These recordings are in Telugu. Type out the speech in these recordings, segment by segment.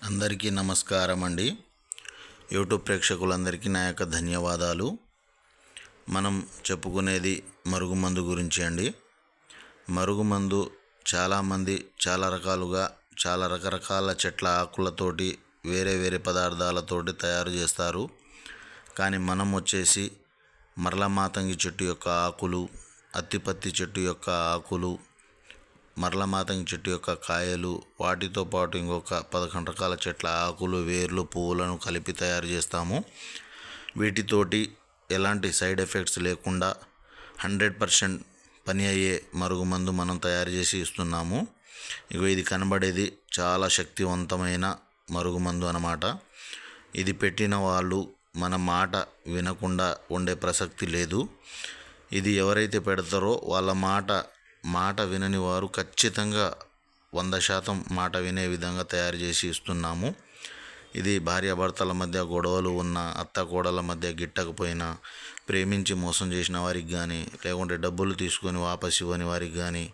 అందరికీ నమస్కారం అండి. యూట్యూబ్ ప్రేక్షకులందరికీ నా యొక్క ధన్యవాదాలు. మనం చెప్పుకునేది మరుగుమందు గురించి అండి. మరుగుమందు చాలామంది చాలా రకాలుగా చాలా రకరకాల చెట్ల ఆకులతోటి వేరే వేరే పదార్థాలతోటి తయారు చేస్తారు. కానీ మనం వచ్చేసి మరలమాతంగి చెట్టు యొక్క ఆకులు, అత్తిపత్తి చెట్టు యొక్క ఆకులు, మరలమాతంగి చెట్టు యొక్క కాయలు, వాటితో పాటు ఇంకొక 11 రకాల చెట్ల ఆకులు, వేర్లు, పువ్వులను కలిపి తయారు చేస్తాము. వీటితోటి ఎలాంటి సైడ్ ఎఫెక్ట్స్ లేకుండా 100% పని అయ్యే మరుగుమందు మనం తయారు చేసి ఇస్తున్నాము. ఇది కనబడేది చాలా శక్తివంతమైన మరుగుమందు అన్నమాట. ఇది పెట్టిన వాళ్ళు మన మాట వినకుండా ఉండే ప్రసక్తి లేదు. ఇది ఎవరైతే పెడతారో వాళ్ళ మాట వినని వారు ఖచ్చితంగా 100% మాట వినే విధంగా తయారు చేసి ఇస్తున్నాము. ఇది భార్యాభర్తల మధ్య గొడవలు ఉన్న, అత్త కోడల మధ్య గిట్టకపోయినా, ప్రేమించి మోసం చేసిన వారికి కానీ, లేకుంటే డబ్బులు తీసుకొని వాపసు ఇవ్వని వారికి కానీ,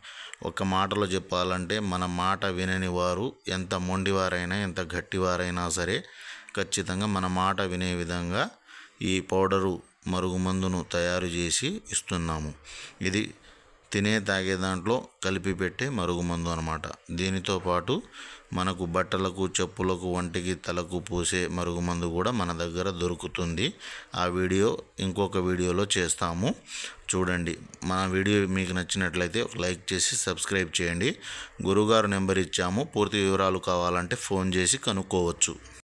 ఒక్క మాటలో చెప్పాలంటే మన మాట వినని వారు ఎంత మొండివారైనా, ఎంత గట్టివారైనా సరే ఖచ్చితంగా మన మాట వినే విధంగా ఈ పౌడరు మరుగుమందును తయారు చేసి ఇస్తున్నాము. ఇది తినే తాగే దాంట్లో కలిపి పెట్టే మరుగుమందు అన్నమాట. దీనితో పాటు మనకు బట్టలకు, చెప్పులకు, వంటికి, తలకు పూసే మరుగుమందు కూడా మన దగ్గర దొరుకుతుంది. ఆ వీడియో ఇంకొక వీడియోలో చేస్తాము, చూడండి. మన వీడియో మీకు నచ్చినట్లయితే లైక్ చేసి సబ్స్క్రైబ్ చేయండి. గురుగారు నెంబర్ ఇచ్చాము, పూర్తి వివరాలు కావాలంటే ఫోన్ చేసి కనుక్కోవచ్చు.